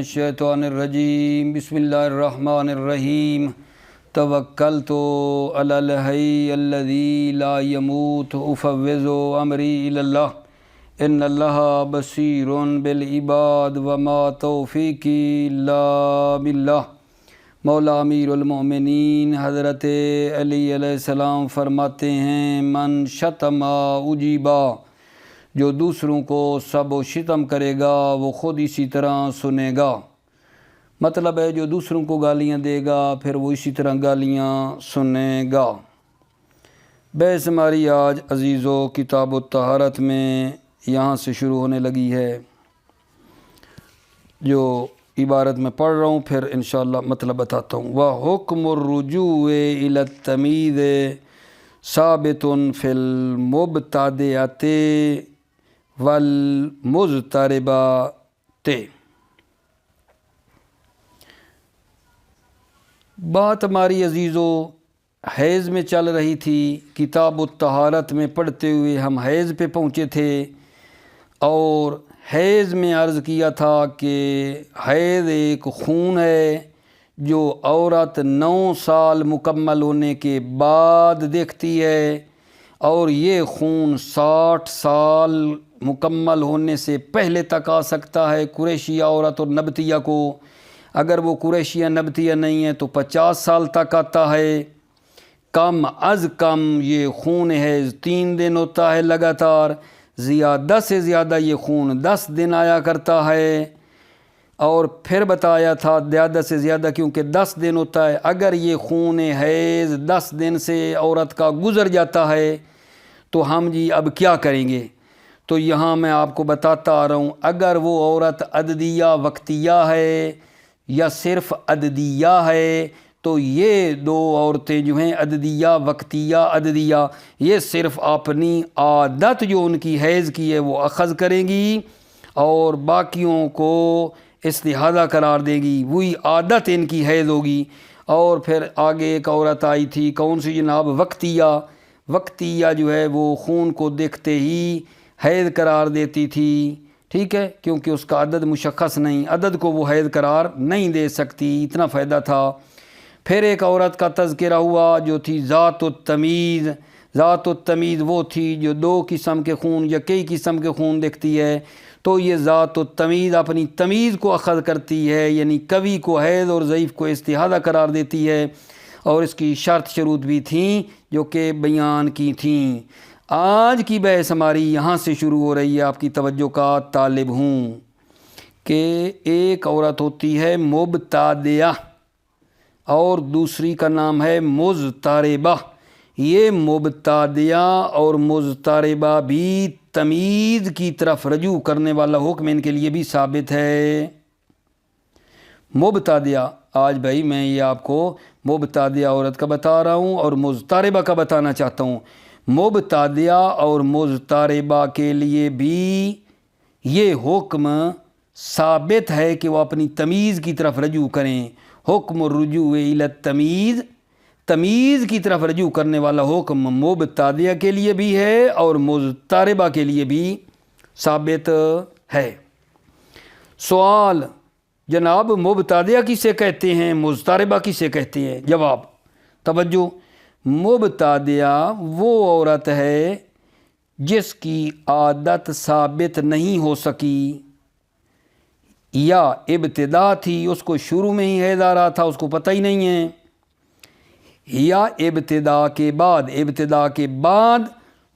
الشیطان الرجیم بسم اللہ الرحمن الرحیم توکلت علی الحی الذی لا یموت افوض امری الی اللہ ان اللہ بصیر بالعباد وما توفیقی الا باللہ۔ مولا امیر المؤمنین حضرت علی علیہ السلام فرماتے ہیں من شتم اجیبا، جو دوسروں کو سب و شتم کرے گا وہ خود اسی طرح سنے گا۔ مطلب ہے جو دوسروں کو گالیاں دے گا پھر وہ اسی طرح گالیاں سنے گا۔ بحث ہماری آج عزیزو کتاب الطہارت میں یہاں سے شروع ہونے لگی ہے۔ جو عبارت میں پڑھ رہا ہوں پھر انشاءاللہ مطلب بتاتا ہوں۔ وَحُکْمُ الرُّجُوعِ إِلَى التَّمِيِّيزِ ثَابِتٌ فِي الْمُبْتَدِعَةِ وَالْمُضْطَرِبَةِ۔ بات ہماری عزیزو حیض میں چل رہی تھی۔ کتاب الطہارت میں پڑھتے ہوئے ہم حیض پہ پہنچے تھے اور حیض میں عرض کیا تھا کہ حیض ایک خون ہے جو عورت 9 سال مکمل ہونے کے بعد دیکھتی ہے، اور یہ خون 60 سال مکمل ہونے سے پہلے تک آ سکتا ہے قریشیہ عورت اور نبتیہ کو۔ اگر وہ قریشیہ نبتیہ نہیں ہے تو 50 سال تک آتا ہے۔ کم از کم یہ خون حیض 3 دن ہوتا ہے لگاتار، زیادہ سے زیادہ یہ خون 10 دن آیا کرتا ہے۔ اور پھر بتایا تھا زیادہ سے زیادہ کیونکہ 10 دن ہوتا ہے۔ اگر یہ خون حیض 10 دن سے عورت کا گزر جاتا ہے تو ہم جی اب کیا کریں گے؟ تو یہاں میں آپ کو بتاتا آ رہا ہوں، اگر وہ عورت عددیہ وقتیہ ہے یا صرف عددیہ ہے تو یہ 2 عورتیں جو ہیں عددیہ وقتیہ عددیہ، یہ صرف اپنی عادت جو ان کی حیض کی ہے وہ اخذ کریں گی اور باقیوں کو استحاضہ قرار دے گی، وہی عادت ان کی حیض ہوگی۔ اور پھر آگے ایک عورت آئی تھی، کون سی جناب؟ وقتیہ۔ وقتیہ جو ہے وہ خون کو دیکھتے ہی حیض قرار دیتی تھی، ٹھیک ہے، کیونکہ اس کا عدد مشخص نہیں، عدد کو وہ حیض قرار نہیں دے سکتی، اتنا فائدہ تھا۔ پھر ایک عورت کا تذکرہ ہوا جو تھی ذات التمیز۔ ذات التمیز وہ تھی جو 2 قسم کے خون یا کئی قسم کے خون دیکھتی ہے، تو یہ ذات التمیز اپنی تمیز کو اخذ کرتی ہے، یعنی قوی کو حیض اور ضعیف کو استحاضہ قرار دیتی ہے، اور اس کی شرط شروط بھی تھیں جو کہ بیان کی تھیں۔ آج کی بحث ہماری یہاں سے شروع ہو رہی ہے، آپ کی توجہ کا طالب ہوں کہ ایک عورت ہوتی ہے مبتدعہ اور دوسری کا نام ہے مضطربہ۔ یہ مبتدعہ اور مضطربہ بھی تمیز کی طرف رجوع کرنے والا حکم ان کے لیے بھی ثابت ہے۔ مبتدعہ، آج بھائی میں یہ آپ کو مبتدعہ عورت کا بتا رہا ہوں اور مضطربہ کا بتانا چاہتا ہوں۔ مبتدعہ اور مضطربہ کے لیے بھی یہ حکم ثابت ہے کہ وہ اپنی تمیز کی طرف رجوع کریں۔ حکم الرجوع الی التمیز، تمیز کی طرف رجوع کرنے والا حکم مبتدعہ کے لیے بھی ہے اور مضطربہ کے لیے بھی ثابت ہے۔ سوال، جناب مبتدعہ کسے کہتے ہیں، مضطربہ کسے کہتے ہیں؟ جواب، توجہ، مبتدعہ وہ عورت ہے جس کی عادت ثابت نہیں ہو سکی، یا ابتدا تھی، اس کو شروع میں ہی حیض آ رہا تھا، اس کو پتہ ہی نہیں ہے، یا ابتدا کے بعد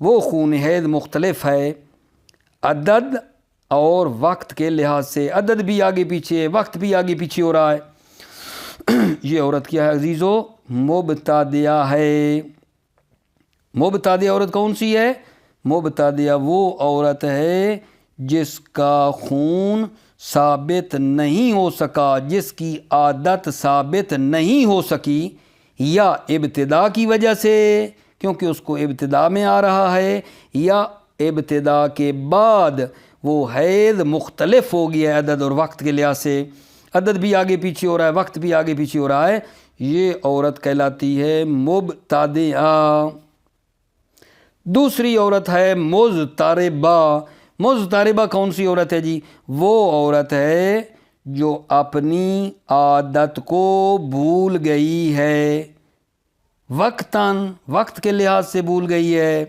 وہ خون حیض مختلف ہے عدد اور وقت کے لحاظ سے، عدد بھی آگے پیچھے، وقت بھی آگے پیچھے ہو رہا ہے۔ یہ عورت کیا ہے عزیزو؟ مبتدعہ ہے۔ مبتدعہ عورت کون سی ہے؟ مبتدعہ وہ عورت ہے جس کا خون ثابت نہیں ہو سکا، جس کی عادت ثابت نہیں ہو سکی، یا ابتدا کی وجہ سے کیونکہ اس کو ابتدا میں آ رہا ہے، یا ابتدا کے بعد وہ حیض مختلف ہو گیا ہے عدد اور وقت کے لحاظ سے، عدد بھی آگے پیچھے ہو رہا ہے، وقت بھی آگے پیچھے ہو رہا ہے، یہ عورت کہلاتی ہے مبتدعہ۔ دوسری عورت ہے مضطربہ۔ مضطربہ کون سی عورت ہے جی؟ وہ عورت ہے جو اپنی عادت کو بھول گئی ہے، وقتاً وقت کے لحاظ سے بھول گئی ہے،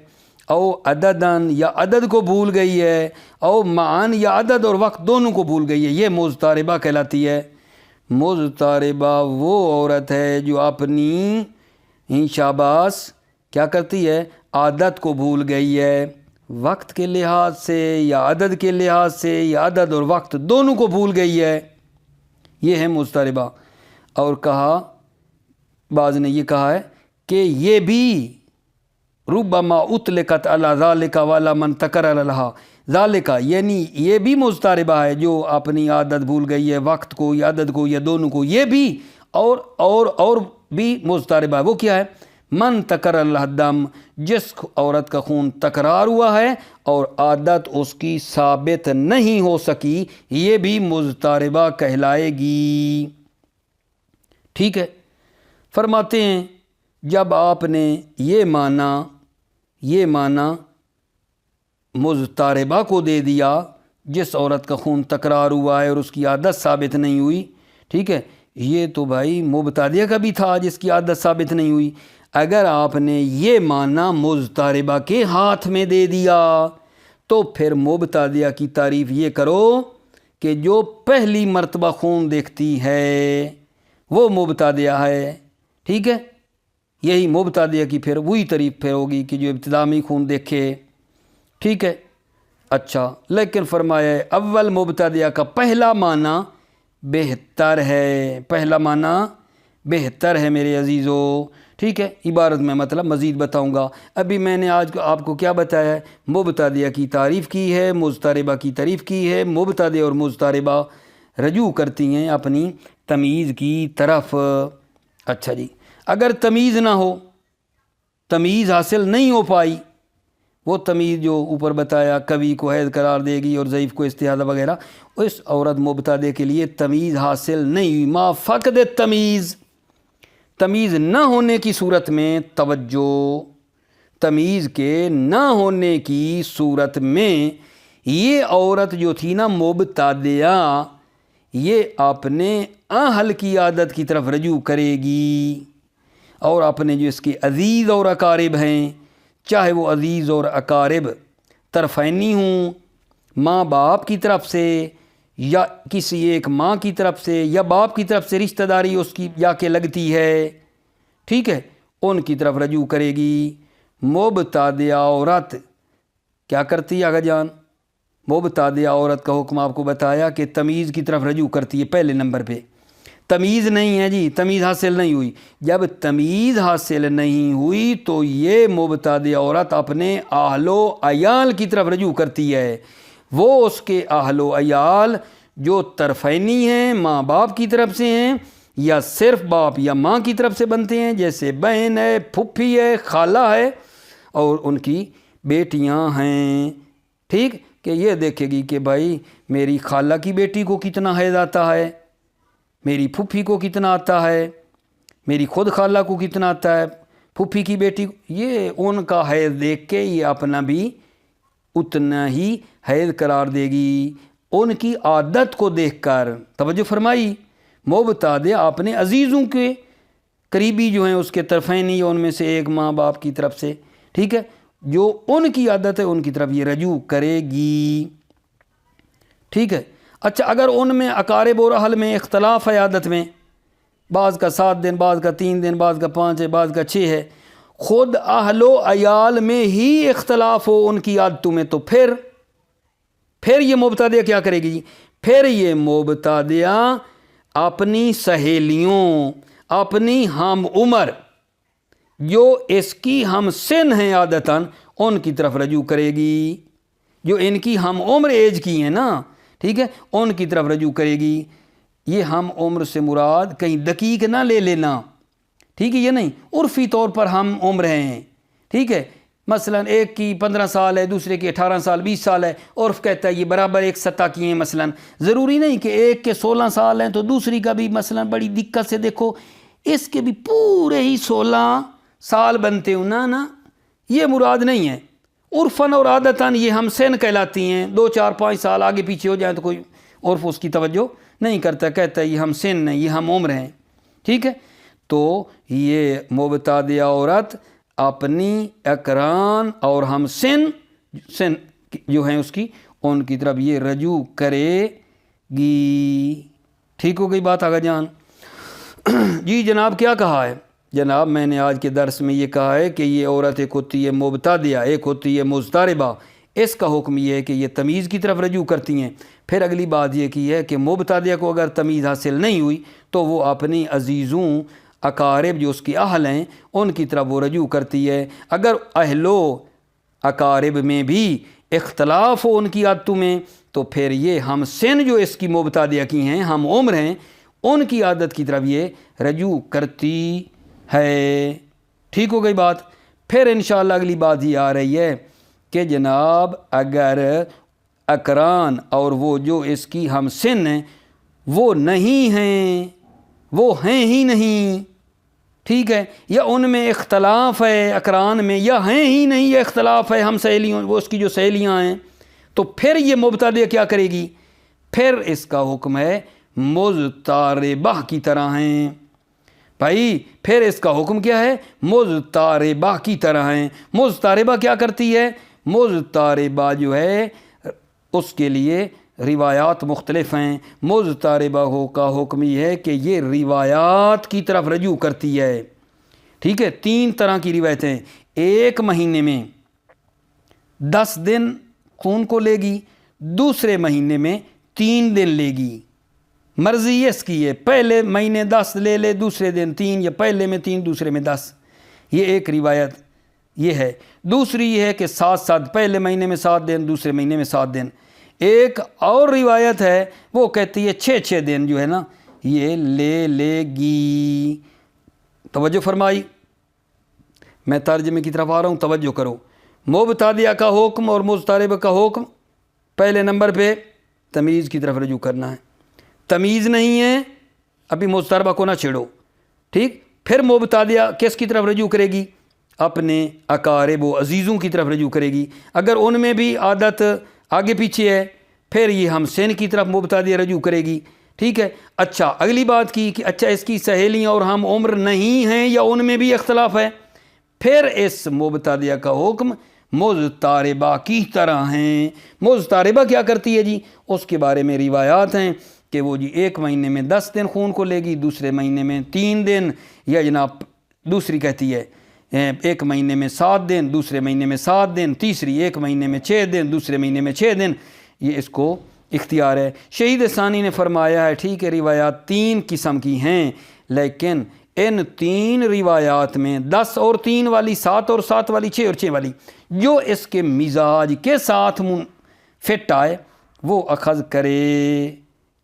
او عدداً یا عدد کو بھول گئی ہے، او معاً یا عدد اور وقت دونوں کو بھول گئی ہے، یہ مضطربہ کہلاتی ہے۔ مضطربہ وہ عورت ہے جو اپنی شاباش کیا کرتی ہے، عادت کو بھول گئی ہے، وقت کے لحاظ سے یا عدد کے لحاظ سے یا عدد اور وقت دونوں کو بھول گئی ہے، یہ ہے مضطربہ۔ اور کہا، بعض نے یہ کہا ہے کہ یہ بھی ربما اطلقت علی ذالک والا من تکرر لہا، ذالک یعنی یہ بھی مضطربہ ہے جو اپنی عادت بھول گئی ہے، وقت کو یا عدد کو یا دونوں کو، یہ بھی اور بھی مضطربہ ہے۔ وہ کیا ہے؟ من تکرر لہ الدم، جس عورت کا خون تکرار ہوا ہے اور عادت اس کی ثابت نہیں ہو سکی، یہ بھی مضطربہ کہلائے گی۔ ٹھیک ہے، فرماتے ہیں جب آپ نے یہ معنی مضطربہ کو دے دیا، جس عورت کا خون تکرار ہوا ہے اور اس کی عادت ثابت نہیں ہوئی، ٹھیک ہے، یہ تو بھائی مبتدیہ کا بھی تھا جس کی عادت ثابت نہیں ہوئی۔ اگر آپ نے یہ معنی مضطربہ کے ہاتھ میں دے دیا تو پھر مبتدیہ کی تعریف یہ کرو کہ جو پہلی مرتبہ خون دیکھتی ہے وہ مبتدیہ ہے، ٹھیک ہے، یہی مبتدیہ کی پھر وہی تعریف پھر ہوگی کہ جو ابتدا میں خون دیکھے، ٹھیک ہے۔ اچھا، لیکن فرمایا اول مبتدیہ کا پہلا معنی بہتر ہے، پہلا معنی بہتر ہے میرے عزیزو، ٹھیک ہے۔ عبارت میں مطلب مزید بتاؤں گا، ابھی میں نے آج آپ کو کیا بتایا ہے، مبتدیہ کی تعریف کی ہے، مضطربہ کی تعریف کی ہے۔ مبتدیہ اور مضطربہ رجوع کرتی ہیں اپنی تمیز کی طرف۔ اچھا جی، اگر تمیز نہ ہو، تمیز حاصل نہیں ہو پائی، وہ تمیز جو اوپر بتایا قوی کو حیض قرار دے گی اور ضعیف کو استحاضہ وغیرہ، اس عورت مبتدیہ کے لیے تمیز حاصل نہیں ہوئی، ما فقد تمیز، تمیز نہ ہونے کی صورت میں، توجہ، تمیز کے نہ ہونے کی صورت میں یہ عورت جو تھی نا مبتدیہ، یہ اپنے اہل کی عادت کی طرف رجوع کرے گی، اور اپنے جو اس کے عزیز اور اقارب ہیں، چاہے وہ عزیز اور اقارب طرفینی ہوں، ماں باپ کی طرف سے یا کسی ایک ماں کی طرف سے یا باپ کی طرف سے رشتہ داری اس کی جا کے لگتی ہے، ٹھیک ہے، ان کی طرف رجوع کرے گی۔ مبتدیہ عورت کیا کرتی ہے آگا جان؟ مبتدیہ عورت کا حکم آپ کو بتایا کہ تمیز کی طرف رجوع کرتی ہے پہلے نمبر پہ۔ تمیز نہیں ہے جی، تمیز حاصل نہیں ہوئی، جب تمیز حاصل نہیں ہوئی تو یہ مبتدیہ عورت اپنے اہل و عیال کی طرف رجوع کرتی ہے، وہ اس کے اہل و عیال جو طرفینی ہیں، ماں باپ کی طرف سے ہیں یا صرف باپ یا ماں کی طرف سے بنتے ہیں، جیسے بہن ہے، پھپھی ہے، خالہ ہے اور ان کی بیٹیاں ہیں، ٹھیک، کہ یہ دیکھے گی کہ بھائی میری خالہ کی بیٹی کو کتنا حیض آتا ہے، میری پھپھی کو کتنا آتا ہے، میری خود خالہ کو کتنا آتا ہے، پھپھی کی بیٹی، یہ ان کا حیض دیکھ کے یہ اپنا بھی اتنا ہی حیض قرار دے گی، ان کی عادت کو دیکھ کر۔ توجہ فرمائی، مبتدیہ اپنے عزیزوں کے قریبی جو ہیں اس کے طرفینی، ان میں سے ایک ماں باپ کی طرف سے، ٹھیک ہے، جو ان کی عادت ہے ان کی طرف یہ رجوع کرے گی، ٹھیک ہے۔ اچھا، اگر ان میں اقارب اور اہل میں اختلاف ہے عادت میں، بعض کا 7 دن، بعض کا 3 دن، بعض کا 5 ہے، بعض کا 6 ہے، خود اہل و عیال میں ہی اختلاف ہو ان کی عادتوں میں، تو پھر یہ مبتدیہ کیا کرے گی؟ پھر یہ مبتدیہ اپنی سہیلیوں، اپنی ہم عمر جو اس کی ہم سن ہیں عادتاً، ان کی طرف رجوع کرے گی، جو ان کی ہم عمر ایج کی ہیں نا، ٹھیک ہے، ان کی طرف رجوع کرے گی۔ یہ ہم عمر سے مراد کہیں دقیق نہ لے لینا، ٹھیک ہے، یہ نہیں، عرفی طور پر ہم عمر ہیں، ٹھیک ہے، مثلا ایک کی 15 سال ہے، دوسرے کی 18 سال 20 سال ہے، عرف کہتا ہے یہ برابر ایک سطح کی ہیں، مثلا ضروری نہیں کہ ایک کے 16 سال ہیں تو دوسری کا بھی مثلا بڑی دقت سے دیکھو اس کے بھی پورے ہی 16 سال بنتے ہوں نا، یہ مراد نہیں ہے۔ عرفاً اور عادتاً یہ ہم سن کہلاتی ہیں، 2 4 5 سال آگے پیچھے ہو جائیں تو کوئی عرف اس کی توجہ نہیں کرتا، کہتا ہے یہ ہم سن ہیں، یہ ہم عمر ہیں، ٹھیک ہے. تو یہ مبتدع عورت اپنی اقران اور ہم سن جو ہیں اس کی ان کی طرف یہ رجوع کرے گی. ٹھیک ہو گئی بات آگا جان. جی جناب کیا کہا ہے؟ جناب میں نے آج کے درس میں یہ کہا ہے کہ یہ عورت ایک ہوتی ہے مبتدعہ، ایک ہوتی ہے مضطربہ. اس کا حکم یہ ہے کہ یہ تمیز کی طرف رجوع کرتی ہیں. پھر اگلی بات یہ کی ہے کہ مبتدعہ کو اگر تمیز حاصل نہیں ہوئی تو وہ اپنی عزیزوں اقارب جو اس کی اہل ہیں ان کی طرف وہ رجوع کرتی ہے. اگر اہل و اقارب میں بھی اختلاف ہو ان کی عادتوں میں تو پھر یہ ہم سن جو اس کی مبتدعہ کی ہیں، ہم عمر ہیں، ان کی عادت کی طرف یہ رجوع کرتی ہے. ٹھیک ہو گئی بات. پھر انشاءاللہ اگلی بات یہ آ رہی ہے کہ جناب اگر اقران اور وہ جو اس کی ہم سن ہیں وہ نہیں ہیں، وہ ہیں ہی نہیں، ٹھیک ہے، یا ان میں اختلاف ہے اقران میں، یا ہیں ہی نہیں، یا اختلاف ہے ہم سہیلیوں وہ اس کی جو سہیلیاں ہیں، تو پھر یہ مبتدع کیا کرے گی؟ پھر اس کا حکم ہے مضطربہ کی طرح ہیں. بھائی پھر اس کا حکم کیا ہے؟ مضطربہ کی طرح ہیں. مضطربہ کیا کرتی ہے؟ مضطربہ جو ہے اس کے لیے روایات مختلف ہیں. مضطربہ کا حکم یہ ہے کہ یہ روایات کی طرف رجوع کرتی ہے. ٹھیک ہے، 3 طرح کی روایتیں. ایک مہینے میں 10 دن خون کو لے گی، دوسرے مہینے میں 3 دن لے گی. مرضی اس کی ہے، پہلے مہینے 10 لے لے، دوسرے دن 3، یا پہلے میں 3 دوسرے میں 10. یہ ایک روایت یہ ہے. دوسری یہ ہے کہ 7 پہلے مہینے میں 7 دن، دوسرے مہینے میں 7 دن. ایک اور روایت ہے وہ کہتی ہے 6 دن جو ہے نا یہ لے گی. توجہ فرمائی، میں ترجمے کی طرف آ رہا ہوں، توجہ کرو. مبتدعہ کا حکم اور مضطربہ کا حکم. پہلے نمبر پہ تمیز کی طرف رجوع کرنا ہے. تمیز نہیں ہے ابھی مضطربہ کو نہ چھیڑو، ٹھیک. پھر مبتدعہ کس کی طرف رجوع کرے گی؟ اپنے اقارب و عزیزوں کی طرف رجوع کرے گی. اگر ان میں بھی عادت آگے پیچھے ہے پھر یہ ہم سن کی طرف مبتدعہ رجوع کرے گی. ٹھیک ہے. اچھا اگلی بات کی کہ اچھا اس کی سہیلیاں اور ہم عمر نہیں ہیں یا ان میں بھی اختلاف ہے، پھر اس مبتدعہ کا حکم مضطربہ کی طرح ہیں. مضطربہ کیا کرتی ہے جی؟ اس کے بارے میں روایات ہیں کہ وہ جی ایک مہینے میں 10 دن خون کو لے گی، دوسرے مہینے میں 3 دن، یا جناب دوسری کہتی ہے ایک مہینے میں 7 دن، دوسرے مہینے میں 7 دن، تیسری ایک مہینے میں 6 دن، دوسرے مہینے میں 6 دن. یہ اس کو اختیار ہے. شہید ثانی نے فرمایا ہے ٹھیک ہے روایات 3 قسم کی ہیں، لیکن ان 3 روایات میں 10 اور 3 والی، 7 اور 7 والی، 6 اور 6 والی جو اس کے مزاج کے ساتھ فٹ آئے وہ اخذ کرے.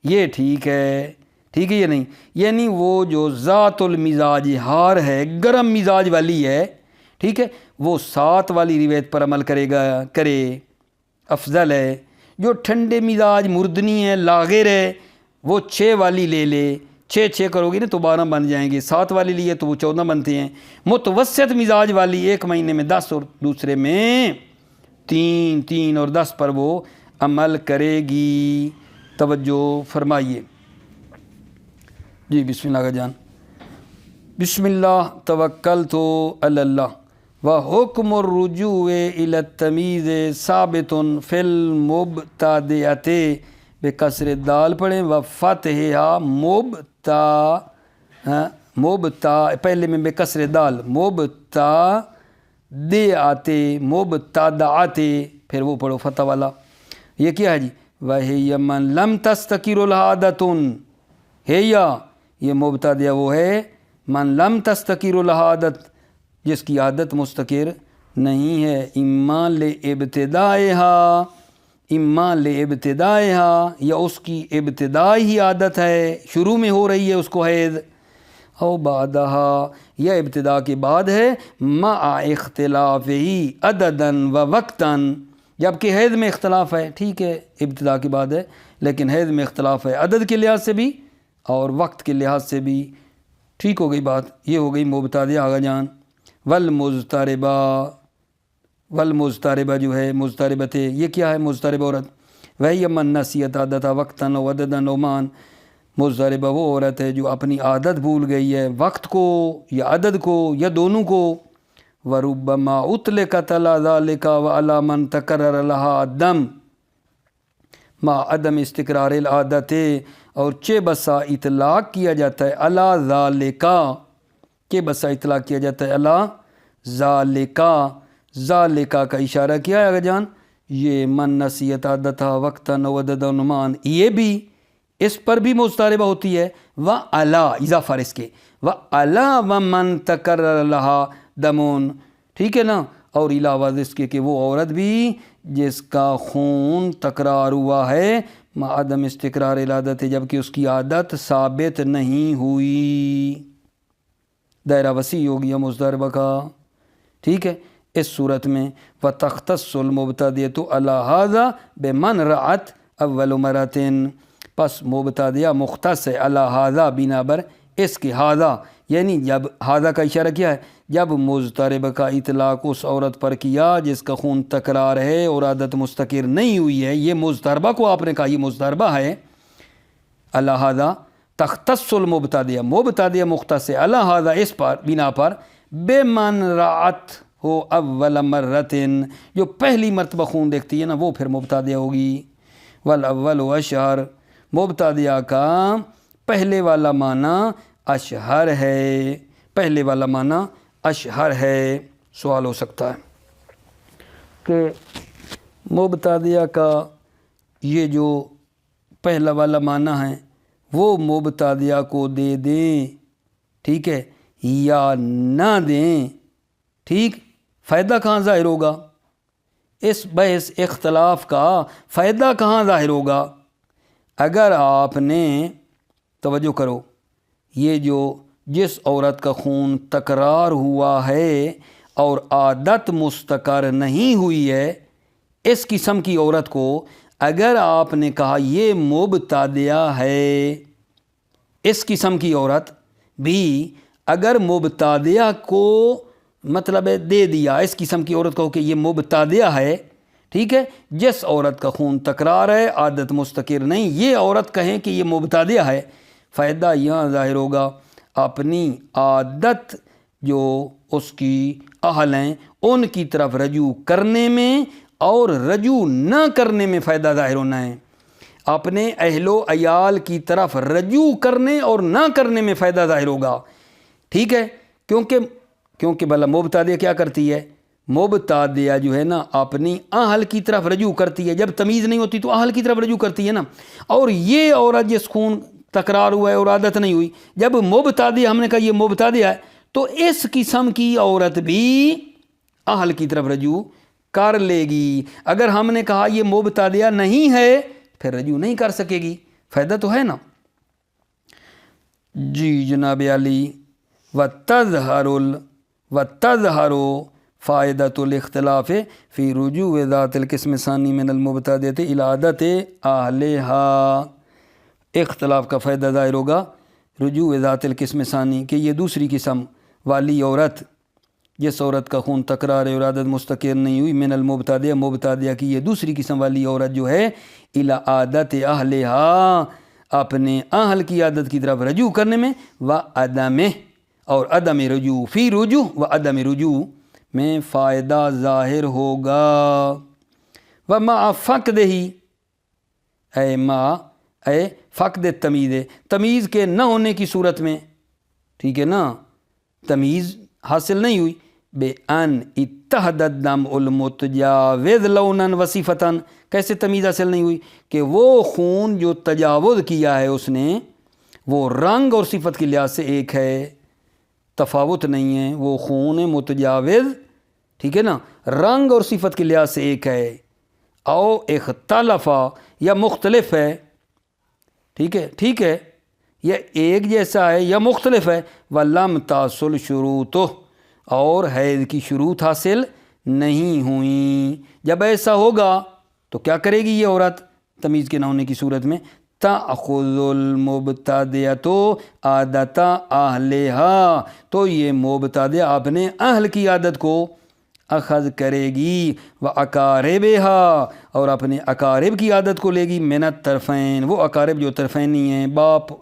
یہ ٹھیک ہے، ٹھیک ہے یہ نہیں، یعنی وہ جو ذات المزاج ہار ہے، گرم مزاج والی ہے، ٹھیک ہے، وہ 7 والی روایت پر عمل کرے افضل ہے. جو ٹھنڈے مزاج مردنی ہے، لاغر ہے، وہ 6 والی لے لے. 6 کرو گی نا تو 12 بن جائیں گے. 7 والی لیے تو وہ 14 بنتے ہیں. متوسط مزاج والی ایک مہینے میں 10 اور دوسرے میں 3 اور 10 پر وہ عمل کرے گی. توجہ فرمائیے جی. بسم اللہ کا جان. بسم اللہ توکلت علی اللہ وحکم الرجوع الی التمیز ثابت فی المبتدعۃ بکسر الدال پڑھیں وفتحہا پہلے میں بکسر دال مبتدعۃ پھر وہ پڑھو فتح والا. یہ کیا ہے جی؟ وَهِيَ مَنْ لَمْ تَسْتَقِرُ الْعَادَةٌ ہیّا، یہ مبتدعہ وہ ہے من لم تستقر العادت جس کی عادت مستقر نہیں ہے. اما لابتدائها یا اس کی ابتدائی ہی عادت ہے، شروع میں ہو رہی ہے اس کو حیض، او بعدها یا ابتدا کے بعد ہے، مع اختلافہی عددا و وقتا جبکہ حیض میں اختلاف ہے. ٹھیک ہے ابتدا کے بعد ہے لیکن حیض میں اختلاف ہے عدد کے لحاظ سے بھی اور وقت کے لحاظ سے بھی. ٹھیک ہو گئی بات. یہ ہو گئی مبتدعہ آغا جان. والمضطربہ جو ہے مضطربت، یہ کیا ہے مضطربہ عورت؟ وہی من نسیت عادتا وقتاً و عدداً و مان، مضطربہ وہ عورت ہے جو اپنی عادت بھول گئی ہے، وقت کو یا عدد کو یا دونوں کو۔ وربما اطلقت علی ذلک وعلی من تکرر لها الدم ما عدم استقرار العادت، اور چہ بسا اطلاق کیا جاتا ہے علی ذالک، کہ بسا اطلاق کیا جاتا ہے علی ذالک، ذالک کا اشارہ کیا ہے اگر جان، یہ من نسیت عادتہ وقتاً وعددا ونمان، یہ بھی اس پر بھی مضطربہ ہوتی ہے، وعلی اضافہ اس کے، وعلی ومن تکرر لها دمون، ٹھیک ہے نا، اور علاوہ اس کے کہ وہ عورت بھی جس کا خون تکرار ہوا ہے مع عدم استقرار العادت، جبکہ اس کی عادت ثابت نہیں ہوئی، دائرہ وسیع ہو گیا مضطربہ کا، ٹھیک ہے۔ اس صورت میں وَتَخْتَصُّ الْمُبْتَدِئَةُ عَلَى هَذَا بِمَنْ رَأَتْ اول مرتين، پس مبتدیہ مختص ہے علی ہذا بنا بر اس کے، ہذا یعنی جب ہذا کا اشارہ کیا ہے، جب مضطربہ کا اطلاق اس عورت پر کیا جس کا خون تکرار ہے اور عادت مستقر نہیں ہوئی ہے، یہ مضطربہ کو آپ نے کہا یہ مضطربہ ہے، علی ہذا تختص المبتدیہ، مبتدیہ مختص ہے علی ہذا اس پر بنا پر، بمن رأت ہو اول مرتين، جو پہلی مرتبہ خون دیکھتی ہے نا وہ پھر مبتدیہ ہوگی۔ والاول اشہر، مبتدیہ کا پہلے والا معنی اشہر ہے، پہلے والا معنی اشہر ہے۔ سوال ہو سکتا ہے کہ مبتدیہ کا یہ جو پہلا والا معنی ہے وہ مبتدیہ کو دے دیں، ٹھیک ہے، یا نہ دیں، ٹھیک، فائدہ کہاں ظاہر ہوگا؟ اس بحث اختلاف کا فائدہ کہاں ظاہر ہوگا؟ اگر آپ نے توجہ کرو، یہ جو جس عورت کا خون تکرار ہوا ہے اور عادت مستقر نہیں ہوئی ہے، اس قسم کی عورت کو اگر آپ نے کہا یہ مبتدیہ ہے، اس قسم کی عورت بھی اگر مبتدیہ کو مطلب ہے دے دیا، اس قسم کی عورت کو کہ یہ مبتدیہ ہے، ٹھیک ہے، جس عورت کا خون تکرار ہے عادت مستقر نہیں، یہ عورت کہیں کہ یہ مبتدیہ ہے، فائدہ یہاں ظاہر ہوگا اپنی عادت جو اس کی اہل ہیں ان کی طرف رجوع کرنے میں اور رجوع نہ کرنے میں فائدہ ظاہر ہونا ہے، اپنے اہل و عیال کی طرف رجوع کرنے اور نہ کرنے میں فائدہ ظاہر ہوگا، ٹھیک ہے، کیونکہ بھلا مبتدیہ کیا کرتی ہے؟ مبتدیہ جو ہے نا اپنی اہل کی طرف رجوع کرتی ہے، جب تمیز نہیں ہوتی تو اہل کی طرف رجوع کرتی ہے نا، اور یہ عورت جس خون تکرار ہوا ہے اور عادت نہیں ہوئی، جب مبتدیہ ہم نے کہا یہ مبتدیہ ہے تو اس قسم کی عورت بھی اہل کی طرف رجوع کر لے گی، اگر ہم نے کہا یہ مبتدیہ نہیں ہے پھر رجوع نہیں کر سکے گی، فائدہ تو ہے نا۔ جی جناب علی، وَتَظْهَرُ فائدۃ الاختلاف فی رجوع ذات القسم ثانی من المبتدیۃ الی عادت اہلہا، اختلاف کا فائدہ ظاہر ہوگا رجوع ذات القسم ثانی، کہ یہ دوسری قسم والی عورت، جس عورت کا خون تکرار اور عادت مستقر نہیں ہوئی، من المبتدیہ، مبتدیہ کی یہ دوسری قسم والی عورت جو ہے، الی عادت اہلہا، اپنے اہل کی عادت کی طرف رجوع کرنے میں، وعدمہ، اور عدم رجوع، فی رجوع و عدم رجوع میں فائدہ ظاہر ہوگا، ومع فقدہ، اے فقد تمیز، تمیز کے نہ ہونے کی صورت میں، ٹھیک ہے نا، تمیز حاصل نہیں ہوئی، بے ان اتحد الدم المتجاوز لونا وصفتا، کیسے تمیز حاصل نہیں ہوئی؟ کہ وہ خون جو تجاوز کیا ہے اس نے وہ رنگ اور صفت کے لحاظ سے ایک ہے، تفاوت نہیں ہے، وہ خون متجاوز، ٹھیک ہے نا، رنگ اور صفت کے لحاظ سے ایک ہے، او اختلفا یا مختلف ہے، ٹھیک ہے، یا ایک جیسا ہے یا مختلف ہے، وَلَمْ تَحْصُلْ شُرُوطُهُ، اور حیض کی شروط حاصل نہیں ہوئیں، جب ایسا ہوگا تو کیا کرے گی یہ عورت تمیز کے نہ ہونے کی صورت میں؟ تأخذ المبتدیۃ عادت اہلہا، تو یہ مبتدیہ اپنے اہل کی عادت کو اخذ کرے گی، و اقاربہا اور اپنے اقارب کی عادت کو لے گی، من الطرفین وہ اقارب جو طرفینی ہیں، باپ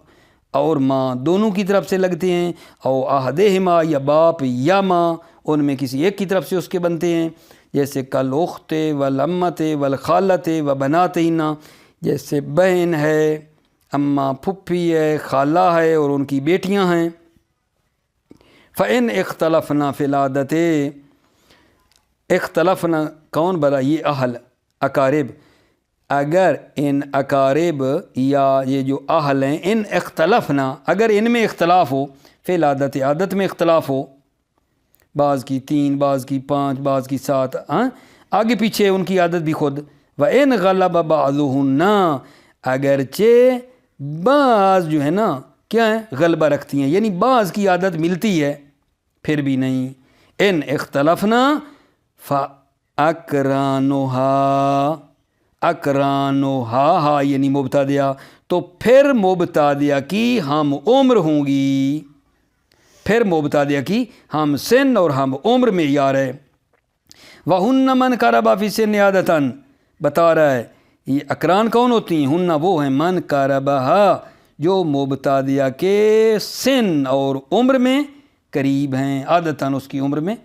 اور ماں دونوں کی طرف سے لگتے ہیں، او احدہما یا باپ یا ماں ان میں کسی ایک کی طرف سے اس کے بنتے ہیں، جیسے کالاخت والامت والخالت وبناتہن، جیسے بہن ہے، اماں پھپھی ہے، خالہ ہے اور ان کی بیٹیاں ہیں۔ فَإِنْ اخْتَلَفْنَا فِي الْعَادَةِ، اختلفنا کون بلا؟ یہ اہل اقارب، اگر ان اقارب یا یہ جو اہل ہیں ان اختلفنا، اگر ان میں اختلاف ہو، فی العادت عادت میں اختلاف ہو، بعض کی 3 بعض کی 5 بعض کی 7، آگے پیچھے ان کی عادت بھی خود، وَإِنْ غَلَبَ بَعْضُهُنَّ اگرچہ بعض جو ہے نا کیا ہے غلبہ رکھتی ہیں، یعنی بعض کی عادت ملتی ہے پھر بھی نہیں، ان اختلفنا فَأَقْرَانُهَا اقرانُهَا یعنی مبتدیہ، تو پھر مبتدیہ کی ہم عمر ہوں گی، پھر مبتدیہ کی ہم سن اور ہم عمر میں یار ہے۔ وَهُنَّ مَنْ قَرَبَ فِي السِّنِّ عَادَةً بتا رہا ہے یہ اقران کون ہوتی ہیں؟ ہن وہ ہیں من قربہا جو مبتدیہ کے سن اور عمر میں قریب ہیں، عادتاً اس کی عمر میں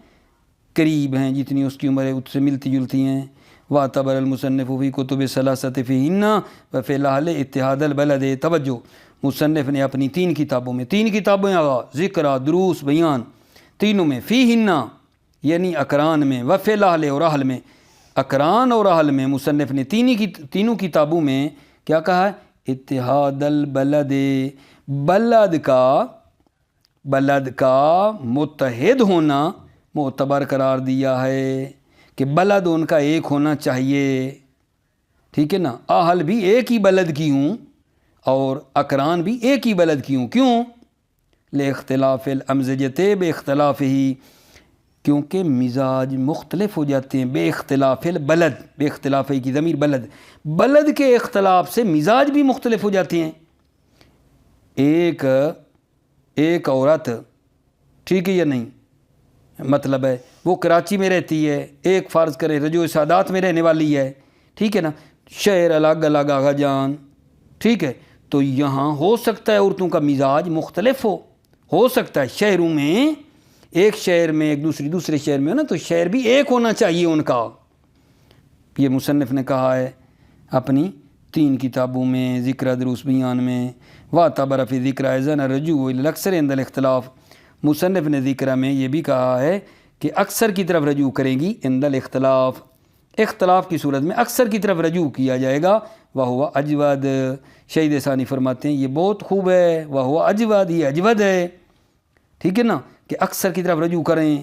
قریب ہیں، جتنی اس کی عمر ہے اس سے ملتی جلتی ہیں۔ وَاعْتَبَرَ الْمُصَنِّفُ فِي كُتُبِ الثَّلَاثَةِ فِيهِنَّ وَفِي الْأَهْلِ اتِّحَادَ الْبَلَدِ، توجہ مصنف نے اپنی 3 کتابوں میں، 3 کتابیں ذکر دروس بیان تینوں میں، فیہن یعنی اقران میں، وفی الأهل اور اہل میں، اقران اور اہل میں مصنف نے تینوں کتابوں میں کیا کہا ہے؟ اتحاد البلد، بلد کا متحد ہونا معتبر قرار دیا ہے کہ بلد ان کا ایک ہونا چاہیے، ٹھیک ہے نا، اہل بھی ایک ہی بلد کی ہوں اور اقران بھی ایک ہی بلد کی ہوں، کیوں؟ لاختلاف الامزجۃ باختلافہ، کیونکہ مزاج مختلف ہو جاتے ہیں، بے اختلاف البلد، بے اختلاف کی ضمیر بلد کے اختلاف سے مزاج بھی مختلف ہو جاتے ہیں۔ ایک عورت، ٹھیک ہے یا نہیں، مطلب ہے وہ کراچی میں رہتی ہے، ایک فرض کرے رجوع سادات میں رہنے والی ہے، ٹھیک ہے نا، شہر الگ الگ آغا جان، ٹھیک ہے، تو یہاں ہو سکتا ہے عورتوں کا مزاج مختلف ہو سکتا ہے، شہروں میں ایک شہر میں ایک دوسرے شہر میں ہو نا، تو شہر بھی ایک ہونا چاہیے ان کا، یہ مصنف نے کہا ہے اپنی 3 کتابوں میں، ذکر دروس بیان میں۔ وَاعْتَبَرَ فِي ذِكْرَ أَيْضًا الرُّجُوعُ إِلَى الْأَكْثَرِ عِنْدَ الْاخْتِلَافِ، مصنف نے ذکر میں یہ بھی کہا ہے کہ اکثر کی طرف رجوع کریں گی، عند الاختلاف، اختلاف کی صورت میں اکثر کی طرف رجوع کیا جائے گا۔ وَهُوَ أَجْوَدُ، شہید ثانی فرماتے ہیں یہ بہت خوب ہے، وَهُوَ أَجْوَدُ یہ اجود ہے، ٹھیک ہے نا، کہ اکثر کی طرف رجوع کریں۔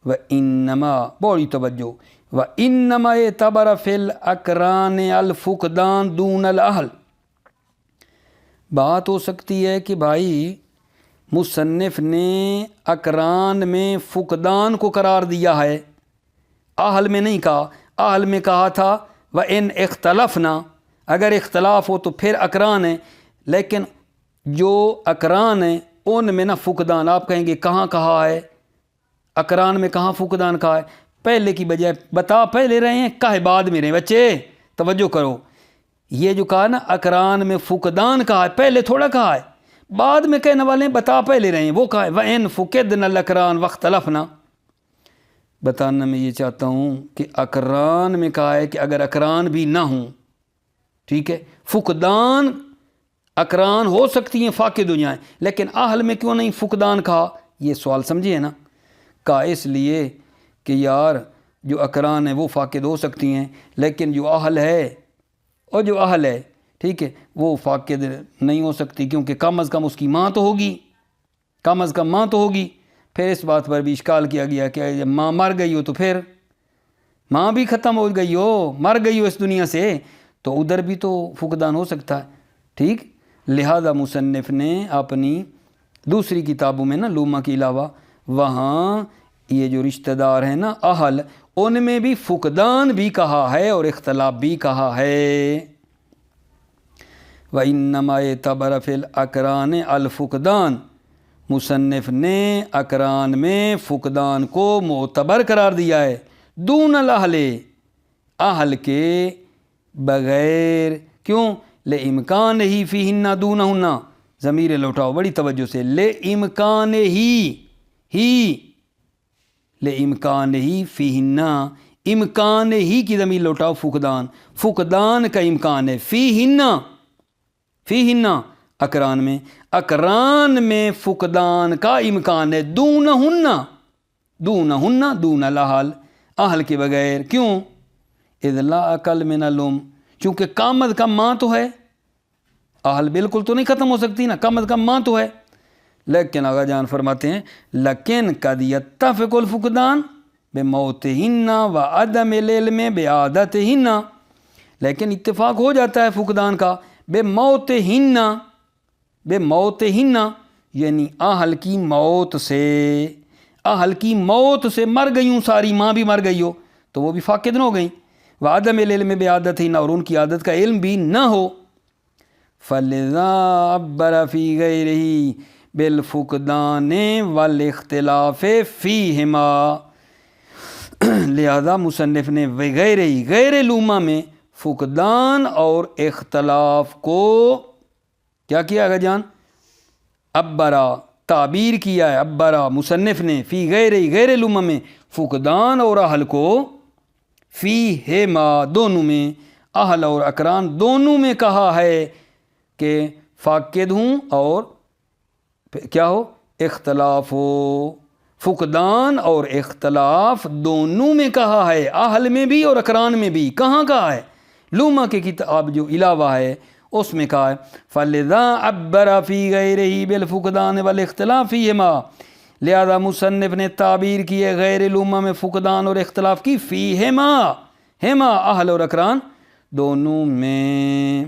وَإِنَّمَا بڑی توجہ، وَإِنَّمَا اعْتَبَرَ فِي الْأَقْرَانِ الْفُقْدَانَ دُونَ الْأَهْلِ، بات ہو سکتی ہے کہ بھائی مصنف نے اقران میں فقدان کو قرار دیا ہے، اہل میں نہیں کہا، اہل میں کہا تھا وَإِنْ اخْتَلَفْنَا، اگر اختلاف ہو تو پھر اقران ہے، لیکن جو اقران ہیں ان میں نہ فقدان، آپ کہیں گے کہاں کہا ہے اقران میں، کہاں فقدان کہا ہے؟ پہلے کی بجائے بتا پہلے رہے ہیں، کہے بعد میں رہے، بچے توجہ کرو، یہ جو کہا نا اقران میں فقدان کہا ہے، پہلے تھوڑا کہا ہے، بعد میں کہنے والے ہیں بتا پہلے رہے ہیں، وہ کہا ہے وَإِنْ فُقِدْنَا الْأَقْرَانَ وَاخْتَلَفْنَا، بتانا میں یہ چاہتا ہوں کہ اقران میں کہا ہے کہ اگر اقران بھی نہ ہوں، ٹھیک ہے، فقدان اقران ہو سکتی ہیں فاقد ہو جائیں، لیکن اہل میں کیوں نہیں فقدان کہا؟ یہ سوال سمجھے نا، کہا اس لیے کہ یار جو اقران ہے وہ فاقد ہو سکتی ہیں، لیکن جو اہل ہے ٹھیک ہے وہ فاقد نہیں ہو سکتی، کیونکہ کم از کم اس کی ماں تو ہوگی، کم از کم ماں تو ہوگی۔ پھر اس بات پر بھی اشکال کیا گیا کہ جب ماں مر گئی ہو تو پھر ماں بھی ختم ہو گئی ہو، مر گئی ہو اس دنیا سے، تو ادھر بھی تو فقدان ہو سکتا ہے، ٹھیک، لہذا مصنف نے اپنی دوسری کتابوں میں نا لوما کے علاوہ وہاں یہ جو رشتہ دار ہیں نا اہل، ان میں بھی فقدان بھی کہا ہے اور اختلاف بھی کہا ہے۔ وَإِنَّمَا اعْتَبَرَ فِي الْأَقْرَانِ الْفُقْدَانِ مصنف نے اقران میں فقدان کو معتبر قرار دیا ہے، دون الاہل، اہل کے بغیر، کیوں؟ لامکان ہی فیہن دونہن، ضمیر لوٹاؤ بڑی توجہ سے، لامکان ہی لامکان ہی فیہن، امکان ہی کی ضمیر لوٹاؤ، فقدان کا امکان ہے، فیہن اقران میں، اقران میں فقدان کا امکان ہے، دونہن دون الاہل، اہل کے بغیر، کیوں؟ اذ لا اقل من الام، چونکہ کم از کم ماں تو ہے، اہل بالکل تو نہیں ختم ہو سکتی نا، کم از کم ماں تو ہے۔ لیکن آغا جان فرماتے ہیں لیکن قد یتفق الفقدان بموتہن وعدم العلم بعادتہن، لیکن اتفاق ہو جاتا ہے فقدان کا بموتہن، یعنی اہل کی موت سے مر گئیوں ساری، ماں بھی مر گئی ہو تو وہ بھی فاقد نہ ہو گئیں، وعدم العلم بعادتہن، اور ان کی عادت کا علم بھی نہ ہو، فلذا عبر فی غیرہ بالفقدان والاختلاف فیہما، لہذا مصنف نے غیر لوما میں فقدان اور اختلاف کو کیا کیا گا جان؟ عبرا، تعبیر کیا ہے، عبرا مصنف نے، فی غیر لوما میں فقدان اور اہل کو، فیہما دونوں میں، اہل اور اقران دونوں میں کہا ہے کہ فاقد ہوں اور کیا ہو؟ اختلاف ہو، فقدان اور اختلاف دونوں میں کہا ہے، اہل میں بھی اور اقران میں بھی، کہاں کہا ہے؟ لوما کے کتاب جو علاوہ ہے اس میں کہا ہے فلذا عبر فی غیرہ بالفقدان والاختلاف فیہما، لہذا مصنف نے تعبیر کی ہے غیر لوما میں فقدان اور اختلاف کی، فیہما اہل اور اقران دونوں میں،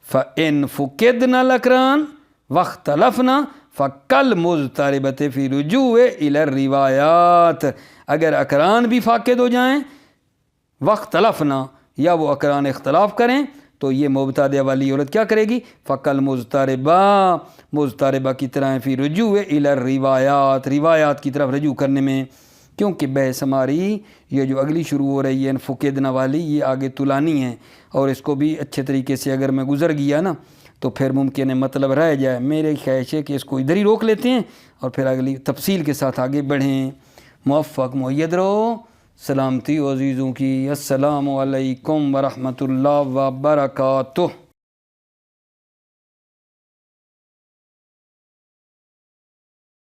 فَإِن فُقِدْنَا الْأَقْرَانَ وَاخْتَلَفْنَا فَكَالْمُضْطَرِبَةِ فِي رُجُوعِ إِلَى الرِّوَایَاتِ، اگر اقران بھی فاقد ہو جائیں، واختلفنا، یا وہ اقران اختلاف کریں، تو یہ مبتدع والی عورت کیا کرے گی؟ مضطربہ کی طرح فی رجوع الی الروایات، روایات کی طرف رجوع کرنے میں، کیونکہ بحث ہماری یہ جو اگلی شروع ہو رہی ہے فقدنا والی، یہ آگے طولانی ہے، اور اس کو بھی اچھے طریقے سے اگر میں گزر گیا نا تو پھر ممکن ہے مطلب رہ جائے۔ میرے خواہش ہے کہ اس کو ادھر ہی روک لیتے ہیں اور پھر اگلی تفصیل کے ساتھ آگے بڑھیں۔ موفق مؤید رہو، سلامتی و عزیزوں کی، السلام علیکم ورحمۃ اللہ وبرکاتہ۔